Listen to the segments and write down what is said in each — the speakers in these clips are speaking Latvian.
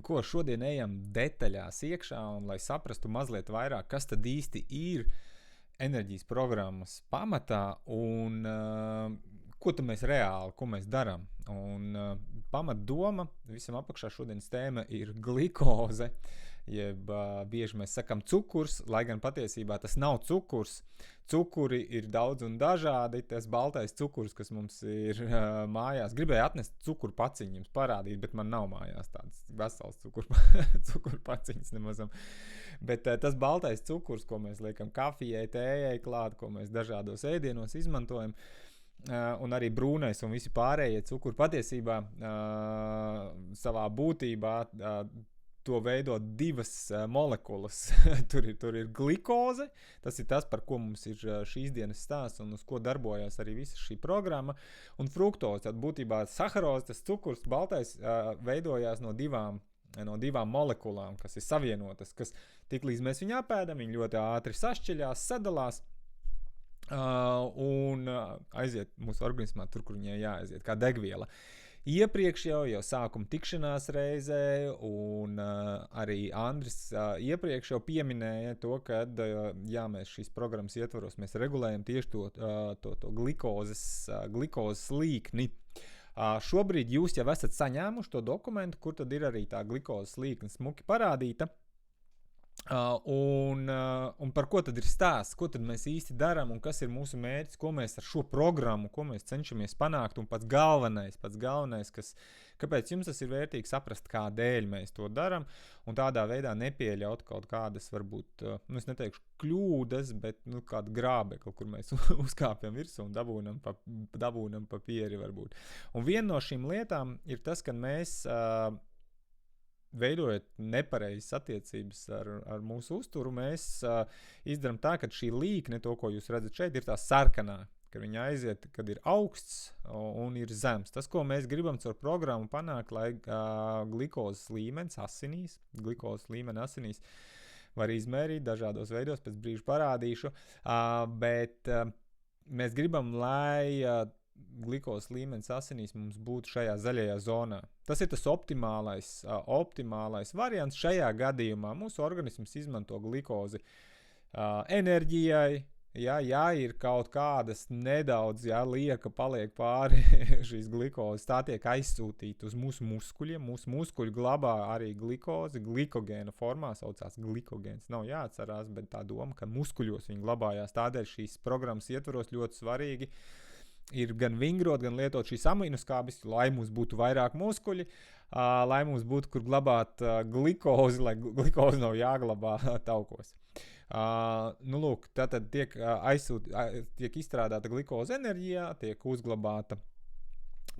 ko šodien ejam detaļās iekšā un lai saprastu mazliet vairāk, kas tad īsti ir enerģijas programmas pamatā un ko tad mēs reāli, ko mēs darām. Un pamatdoma visam apakšā šodienas tēma ir glikoze, jeb bieži mēs sakam cukurs, lai gan patiesībā tas nav cukurs. Cukuri ir daudz un dažādi, tas baltais cukurs, kas mums ir mājās. Gribēju atnest cukurpaciņu jums parādīt, bet man nav mājās tāds vesels cukurpaciņas nemazam. Bet tas baltais cukurs, ko mēs liekam kafijai, tējai klāt, ko mēs dažādos ēdienos izmantojam, un arī brūnais un visi pārējie cukuri patiesībā savā būtībā to veido divas molekulas. tur ir glikoze, tas ir tas, par ko mums ir šīs dienas stāsts un uz ko darbojās arī visa šī programma, un fruktoze, tad būtībā saharoze, tas cukurs baltais veidojās no divām molekulām, kas ir savienotas, kas tiklīdz mēs viņu apēdam, viņi ļoti ātri sašķeļās, sadalās, un aiziet mūsu organismā tur, kur viņai jāaiziet, kā degviela. Iepriekš jau sākuma tikšanās reizē, un arī Andris iepriekš jau pieminēja to, ka mēs šīs programmas ietvaros mēs regulējam tieši to glikozes līkni. Šobrīd jūs jau esat saņēmuši to dokumentu, kur tad ir arī tā glikozes līkne smuki parādīta. Un par ko tad ir stāsts, ko tad mēs īsti darām un kas ir mūsu mērķis, ko mēs ar šo programmu, ko mēs cenšamies panākt, un pats galvenais, kāpēc jums tas ir vērtīgi saprast, kādēļ mēs to darām, un tādā veidā nepieļaut kaut kādas, varbūt, es neteikšu kļūdas, bet kādu grābekli, kur mēs uzkāpjam virsū un dabūnam papieri varbūt. Un viena no šīm lietām ir tas, ka mēs veidojot nepareizas attiecības ar mūsu uzturu, mēs izdarām tā, ka šī līkne, to, ko jūs redzat šeit, ir tā sarkanā, ka viņa aiziet, kad ir augsts un ir zems. Tas, ko mēs gribam caur programmu panākt, lai glikozes līmenis asinīs var izmērīt dažādos veidos, pēc brīža parādīšu, bet mēs gribam, lai glikozes līmenis asinīs mums būtu šajā zaļajā zonā. Tas ir tas optimālais variants. Šajā gadījumā mūsu organisms izmanto glikozi enerģijai. Ja ir kaut kādas nedaudz, lieka paliek pāri šīs glikozes, tā tiek aizsūtīta uz mūsu muskuļiem. Mūsu muskuļi glabā arī glikozi, glikogēna formā, saucās glikogēns. Nav jāatcerās, bet tā doma, ka muskuļos viņi glabājās. Tādēļ šīs programmas ietvaros ļoti svarīgi ir gan vingrot, gan lietot šīs aminoskābes, lai mums būtu vairāk muskuļi, lai mums būtu, kur glabāt glikozi, lai glikozi nav jāglabā taukos. Lūk, tātad tiek izstrādāta glikoze enerģijā, tiek uzglabāta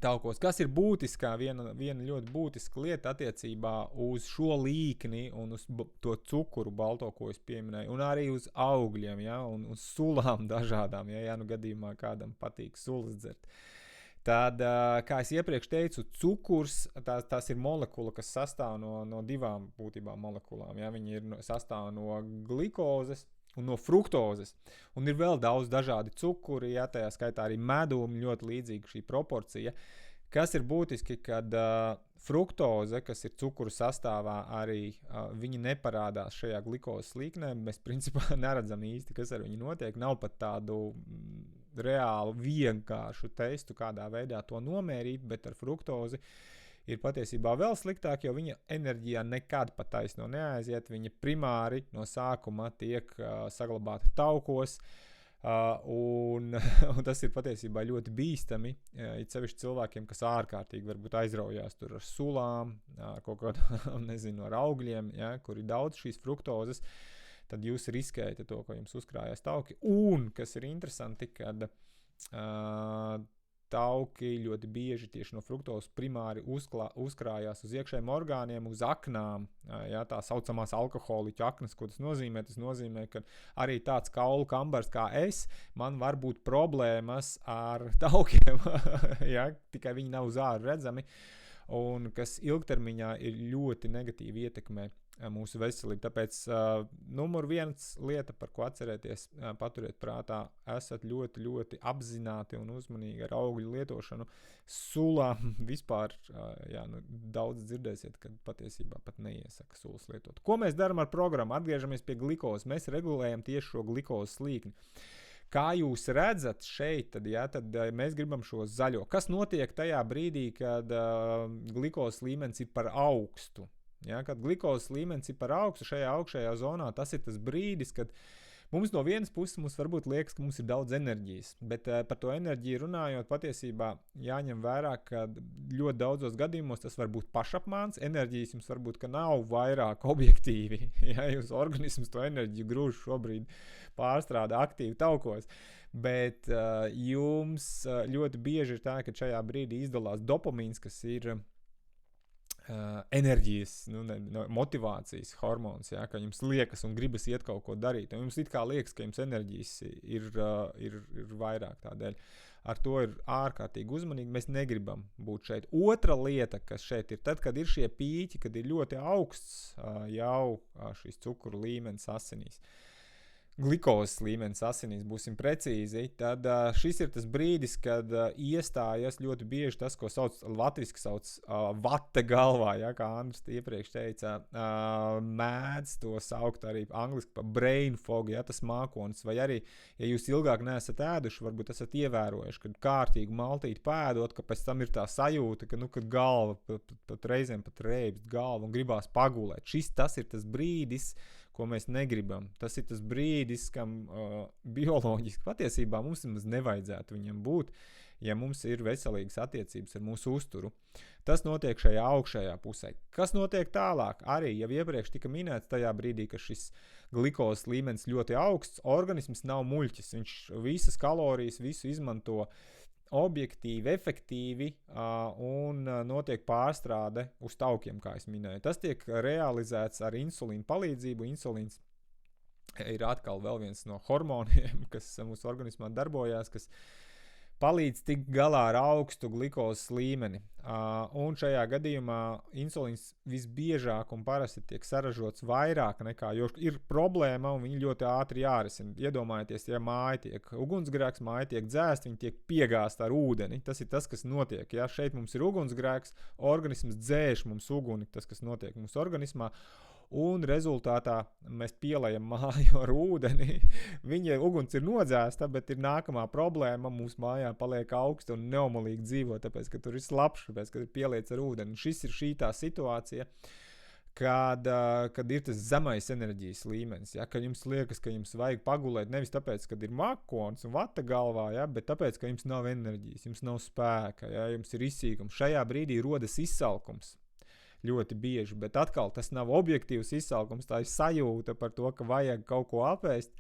taukos. Kas ir būtiskā, viena ļoti būtiska lieta attiecībā uz šo līkni un uz to cukuru balto, ko es pieminēju, un arī uz augļiem, un uz sulām dažādām, gadījumā kādam patīk sulas dzert. Tad, kā es iepriekš teicu, cukurs, tās ir molekula, kas sastāv no divām būtībā molekulām. Viņi sastāv no glikozes un no fruktozes. Un ir vēl daudz dažādi cukuri, tajā skaitā arī medumi, ļoti līdzīga šī proporcija. Kas ir būtiski, kad fruktoze, kas ir cukuru sastāvā, arī viņi neparādās šajā glikozes līknē. Mēs principā neredzam īsti, kas ar viņu notiek. Nav pat tādu reālu vienkāršu testu, kādā veidā to nomērīt, bet ar fruktozi ir patiesībā vēl sliktāk, jo viņa enerģijā nekad pa taisno neaiziet. Viņa primāri no sākuma tiek saglabāta taukos, un tas ir patiesībā ļoti bīstami, it sevišķi cilvēkiem, kas ārkārtīgi varbūt aizraujās tur ar sulām, kaut kādām, ar augļiem, kur ir daudz šīs fruktozes, tad jūs riskējat to, ko jums uzkrājās tauki. Un, kas ir interesanti, kad tauki ļoti bieži tieši no fruktozes primāri uzkrājās uz iekšējiem orgāniem, uz aknām, tā saucamās alkoholiķu aknas. Ko tas nozīmē? Tas nozīmē, ka arī tāds kaulu kambars kā es, man var būt problēmas ar taukiem, tikai viņi nav uz āru redzami, un kas ilgtermiņā ir ļoti negatīvi ietekmē mūsu veselību. Tāpēc numur viens lieta, par ko atcerēties, paturiet prātā, esat ļoti, ļoti apzināti un uzmanīgi ar augļu lietošanu. Sulām vispār daudz dzirdēsiet, kad patiesībā pat neiesaka sulas lietot. Ko mēs darām ar programmu? Atgriežamies pie glikozes. Mēs regulējam tieši šo glikozes slīkni. Kā jūs redzat šeit, tad mēs gribam šo zaļo. Kas notiek tajā brīdī, kad glikozes līmenis ir par augstu? Ja, kad glikozes līmenis ir par augstu šajā augšējā zonā, tas ir tas brīdis, kad mums no vienas puses mums varbūt liekas, ka mums ir daudz enerģijas, bet par to enerģiju runājot, patiesībā jāņem vērā, ka ļoti daudzos gadījumos tas var būt pašapmāns, enerģijas jums varbūt, ka nav vairāk objektīvi, ja jūs organisms to enerģiju grūž šobrīd pārstrādā aktīvi taukos, bet jums ļoti bieži ir tā, ka šajā brīdī izdalās dopamīns, kas ir enerģijas, motivācijas hormons, ja, ka jums liekas un gribas iet kaut ko darīt, un jums it kā liekas, ka jums enerģijas ir vairāk tādēļ. Ar to ir ārkārtīgi uzmanīgi, mēs negribam būt šeit. Otra lieta, kas šeit ir, tad, kad ir šie pīķi, kad ir ļoti augsts jau šīs cukuru līmenis asinīs, glikozes līmenis asinīs, būsim precīzi, tad šis ir tas brīdis, kad iestājas ļoti bieži tas, ko latviski sauc vate galvā, ja, kā Andris iepriekš teica, mēdz to saukt arī angliski par brain fog, ja, tas mākonis, vai arī, ja jūs ilgāk neesat ēduši, varbūt esat ievērojuši, kad kārtīgi maltīt pēdot, ka pēc tam ir tā sajūta, ka, kad galva pat reizēm pat reibst galva un gribās pagulēt. Tas ir tas brīdis, ko mēs negribam. Tas ir tas brīdis, kam bioloģiski patiesībā mums nevajadzētu viņam būt, ja mums ir veselīgas attiecības ar mūsu uzturu. Tas notiek šajā augšējā pusē. Kas notiek tālāk? Arī jau iepriekš tika minēts tajā brīdī, ka šis glikozes līmenis ļoti augsts, organisms nav muļķis. Viņš visas kalorijas, visu izmanto objektīvi, efektīvi un notiek pārstrāde uz taukiem, kā es minēju. Tas tiek realizēts ar insulīnu palīdzību. Insulīns ir atkal vēl viens no hormoniem, kas mūsu organismā darbojās, kas palīdz tikt galā ar augstu glikozes līmeni. Un šajā gadījumā insulīns visbiežāk un parasti tiek saražots vairāk nekā, jo ir problēma un viņi ļoti ātri jārisina. Iedomājieties, ja māja tiek ugunsgrēks, māja tiek dzēst, viņi tiek piegāsta ar ūdeni. Tas ir tas, kas notiek. Ja šeit mums ir ugunsgrēks, organisms dzēš mums uguni, tas, kas notiek mūsu organismā. Un rezultātā mēs pielējam māju ar ūdeni. Viņa uguns ir nodzēsta, bet ir nākamā problēma. Mūsu mājā paliek augsta un neomalīgi dzīvo, tāpēc, ka tur ir slapš, tāpēc, ka ir pieliec ar ūdeni. Šis ir šī tā situācija, kad ir tas zemais enerģijas līmenis. Ja? Kad jums liekas, ka jums vajag pagulēt nevis tāpēc, kad ir makons un vata galvā, ja? Bet tāpēc, ka jums nav enerģijas, jums nav spēka, ja? Jums ir izsīkums. Šajā brīdī rodas izsalkums. Ļoti bieži, bet atkal tas nav objektīvs izsalkums, tā ir sajūta par to, ka vajag kaut ko apēst,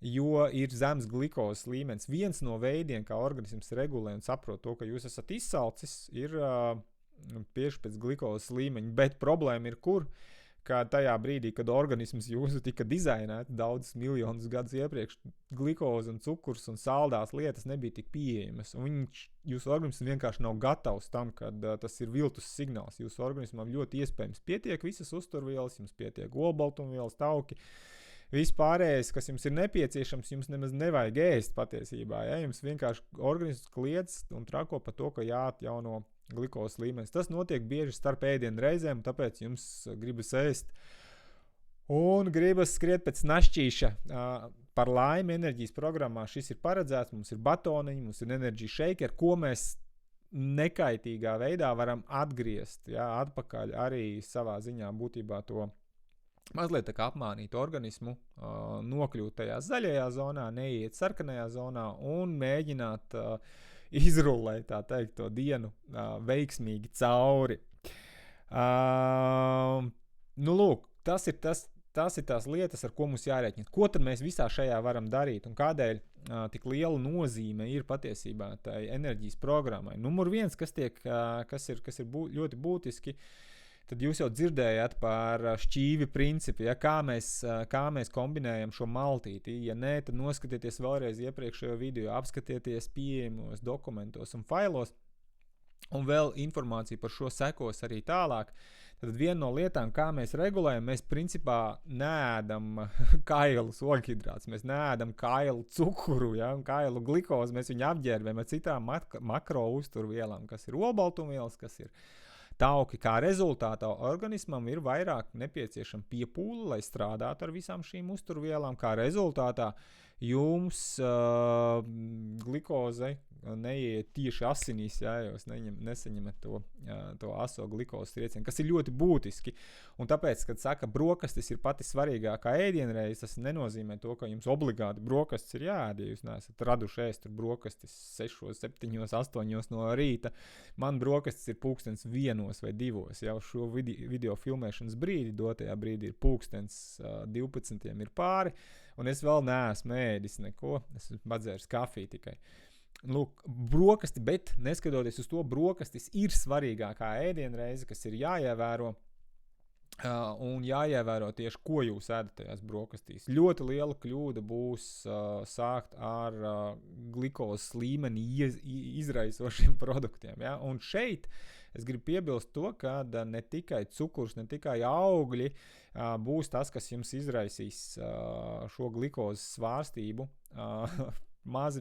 jo ir zems glikozes līmenis. Viens no veidiem, kā organisms regulē un saprot to, ka jūs esat izsalcis, ir tieši pēc glikozes līmeņa, bet problēma ir kur? Kā tajā brīdī, kad organisms jūsu tika dizainēts daudzus miljonus gadus iepriekš, glikoze un cukurs un saldās lietas nebija tik pieejamas. Un jūsu organisms vienkārši nav gatavs tam, kad tas ir viltus signāls. Jūsu organismam ļoti iespējams pietiek visas uzturvielas, jums pietiek olbaltumvielas, tauki. Viss pārējais, kas jums ir nepieciešams, jums nemaz nevajag ēst patiesībā. Ja? Jums vienkārši organisms kliedz un trako par to, ka jāatjauno glikozes līmenis. Tas notiek bieži starp ēdienu reizēm, tāpēc jums gribas ēst un gribas skriet pēc našķīša. Par laimi enerģijas programmā šis ir paredzēts, mums ir batoniņi, mums ir enerģija šeiki, ar ko mēs nekaitīgā veidā varam atgriezt, ja, atpakaļ arī savā ziņā būtībā to mazliet tā kā apmānīt organismu, nokļūt tajā zaļajā zonā, neiet sarkanajā zonā un mēģināt izrullēt, tā teikt, to dienu veiksmīgi cauri. Lūk, tas ir tās lietas, ar ko mums jārēķina. Ko tad mēs visā šajā varam darīt un kādēļ tik liela nozīme ir patiesībā tai enerģijas programmai? Numur viens, kas ir ļoti būtiski, tad jūs jau dzirdējāt par šķīvi principu, ja, kā mēs kombinējam šo maltīti. Ja nē, tad noskatieties vēlreiz iepriekšējo video, apskatieties pieejamos dokumentos un failos, un vēl informācija par šo sekos arī tālāk. Tad viena no lietām, kā mēs regulējam, mēs principā neēdam kailu ogļhidrātus, mēs neēdam kailu cukuru, ja, un kailu glikozi, mēs viņu apģērbjam ar citām makro uzturvielām, kas ir olbaltumvielas, kas ir tauki. Kā rezultātā organismam ir vairāk nepieciešama piepūle, lai strādātu ar visām šīm uzturvielām. Kā rezultātā jums glikoze neiet tieši asinīs, ja jūs nesaņemat to aso glikozes triecienu, kas ir ļoti būtiski. Un tāpēc, kad saka, brokastis ir pati svarīgākā ēdienreize, tas nenozīmē to, ka jums obligāti brokastis ir jāēd, ja jūs neesat raduši ēst brokastis 6, 7, 8 no rīta. Man brokastis ir 1:00 vai 2:00. Jau šo video filmēšanas brīdi, dotajā brīdī ir 12:00 ir pāri, un es vēl neesmu ēdis neko, esmu padzēris kafiju tikai. Lūk, brokasti, bet neskatoties uz to, brokastis ir svarīgākā ēdienreize, kas ir jāievēro, un jāievēro tieši, ko jūs ēdat tajās brokastīs. Ļoti liela kļūda būs sākt ar glikozes līmeni izraisošiem produktiem. Ja? Un šeit es gribu piebilst to, ka ne tikai cukurs, ne tikai augļi būs tas, kas jums izraisīs šo glikozes svārstību. Maz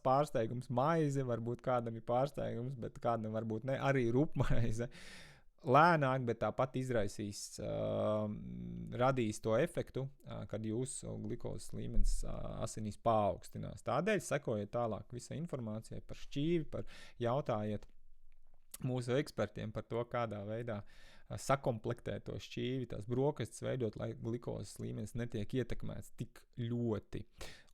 pārsteigums, maize, varbūt kādam ir pārsteigums, bet kādam varbūt ne, arī rupmaize. Lēnāk, bet tāpat izraisīs, radīs to efektu, kad jūsu glikozes līmenis asinīs paaugstinās. Tādēļ sekojiet tālāk visai informācijai par šķīvi, jautājiet mūsu ekspertiem par to, kādā veidā sakomplektēt to šķīvi, tās brokastis veidot, lai glikozes līmenis netiek ietekmēts tik ļoti.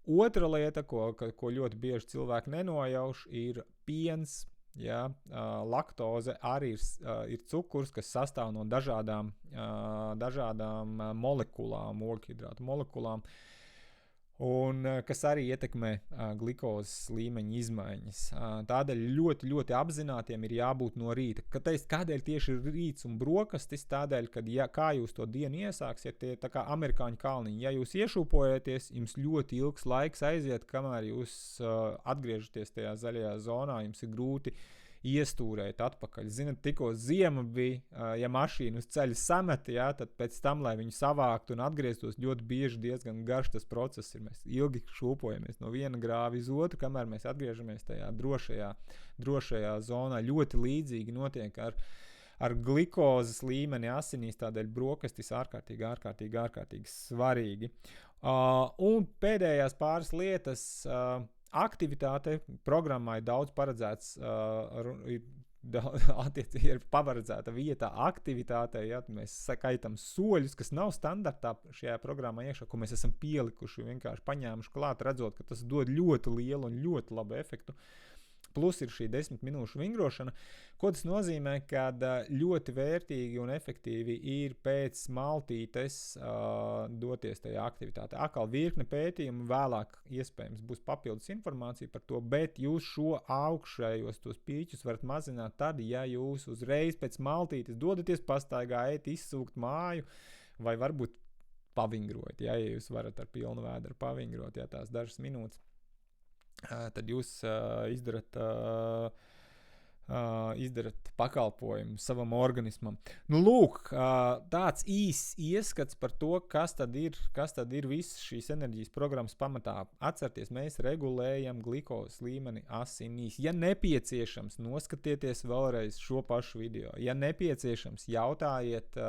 Otra lieta, ko ļoti bieži cilvēki nenojauš, ir piens. Ja? Laktoze arī ir cukurs, kas sastāv no dažādām molekulām, ogļhidrātu molekulām, un kas arī ietekmē glikozes līmeņa izmaiņas. Tādēļ ļoti, ļoti apzinātiem ir jābūt no rīta. Kādēļ tieši rīts un brokastis? Tādēļ, kad kā jūs to dienu iesāksiet, tie tā kā amerikāņu kalniņi. Ja jūs iešūpojaties, jums ļoti ilgs laiks aiziet, kamēr jūs atgriežaties tajā zaļajā zonā, jums ir grūti iestūrēt atpakaļ. Zinat, tikko ziema bija, ja mašīnu uz ceļa samet, ja, tad pēc tam, lai viņu savāktu un atgrieztos, ļoti bieži diezgan garš tas process ir. Mēs ilgi šūpojamies no viena grāva uz otru, kamēr mēs atgriežamies tajā drošajā zonā. Ļoti līdzīgi notiek ar glikozes līmeni asinīs, tādēļ brokastis ārkārtīgi svarīgi. Un pēdējās pāris lietas, aktivitāte programmā ir daudz paredzēts, ir pavaredzēta vieta aktivitātei, ja mēs skaitam soļus, kas nav standartā šajā programmā iekšā, ko mēs esam pielikuši, vienkārši paņēmuši klāt, redzot, ka tas dod ļoti lielu un ļoti labu efektu. Plus ir šī 10 minūšu vingrošana. Ko tas nozīmē? Kad ļoti vērtīgi un efektīvi ir pēc maltītes doties tajā aktivitātē. Atkal virkne pētījumu, vēlāk iespējams būs papildus informācija par to, bet jūs šo augšējos tos pīķus varat mazināt tad, ja jūs uzreiz pēc maltītes dodaties pastaigā, izsūkt māju vai varbūt pavingrot, ja jūs varat ar pilnu vēdru pavingrot, ja tās dažas minūtes. Tad jūs izdarat pakalpojumu savam organismam. Nu, lūk, tāds īss ieskats par to, kas tad ir viss šīs enerģijas programmas pamatā. Atcerieties, mēs regulējam glikozes līmeni asinīs. Ja nepieciešams, noskatieties vēlreiz šo pašu video. Ja nepieciešams, jautājiet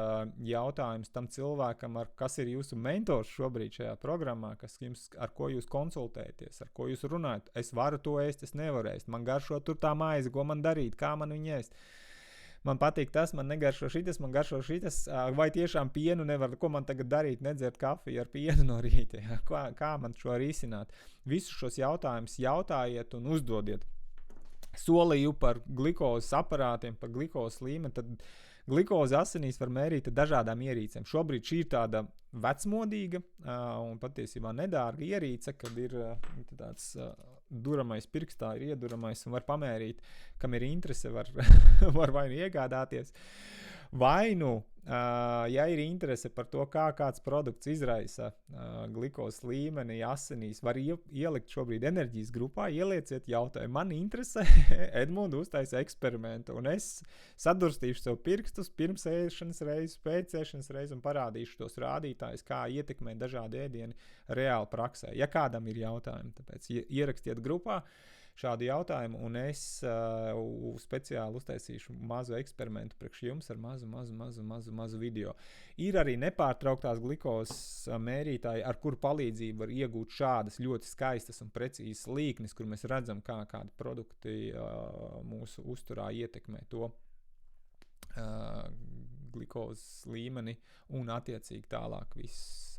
jautājums tam cilvēkam, kas ir jūsu mentors šobrīd šajā programmā, ar ko jūs konsultēties, ar ko jūs runājat. Es varu to ēst, es nevaru ēst. Man garšo tur tā maize, ko man darīt? Kā man viņu ēst. Man patīk tas, man negaršo šitas, man garšo šitas, vai tiešām pienu nevar, ko man tagad darīt, nedzert kafiju ar pienu no rīta, ja? Kā man šo risināt? Visus šos jautājumus jautājiet un uzdodiet. Solīju par glikozes aparātiem, par glikozes līmeni, tad glikozi asinīs var mērīt ar dažādām ierīcēm. Šobrīd šī ir tāda vecmodīga un patiesībā nedārga ierīce, kad ir tāds duramais pirkstā, ir ieduramais un var pamērīt, kam ir interese, var vai nu iegādāties. Vai nu, ja ir interese par to, kā kāds produkts izraisa glukozes līmeni asinīs, var ielikt šobrīd enerģijas grupā, ielieciet jautājumu. Man interesē, Edmunds uztaisa eksperimentu, un es sadurstīšu sev pirkstus pirms ēšanas reizes, pēc ēšanas reizes un parādīšu tos rādītājus, kā ietekmē dažādi ēdieni reāli praksē. Ja kādam ir jautājumi, tāpēc ierakstiet grupā šādu jautājumu, un es speciāli uztaisīšu mazu eksperimentu priekš jums ar mazu video. Ir arī nepārtrauktās glukozes mērītāji, ar kuru palīdzību var iegūt šādas ļoti skaistas un precīzas līknes, kur mēs redzam, kā kādi produkti mūsu uzturā ietekmē to glukozes līmeni un attiecīgi tālāk viss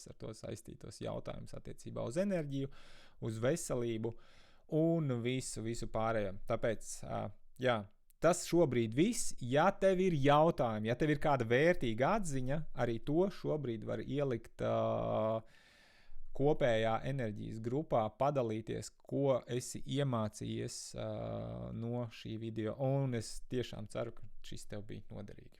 ar to saistītos jautājumus attiecībā uz enerģiju, uz veselību un visu pārējo. Tāpēc, tas šobrīd viss. Ja tev ir jautājumi, ja tev ir kāda vērtīga atziņa, arī to šobrīd var ielikt kopējā enerģijas grupā, padalīties, ko esi iemācījies no šī video. Un es tiešām ceru, ka šis tev bija noderīgi.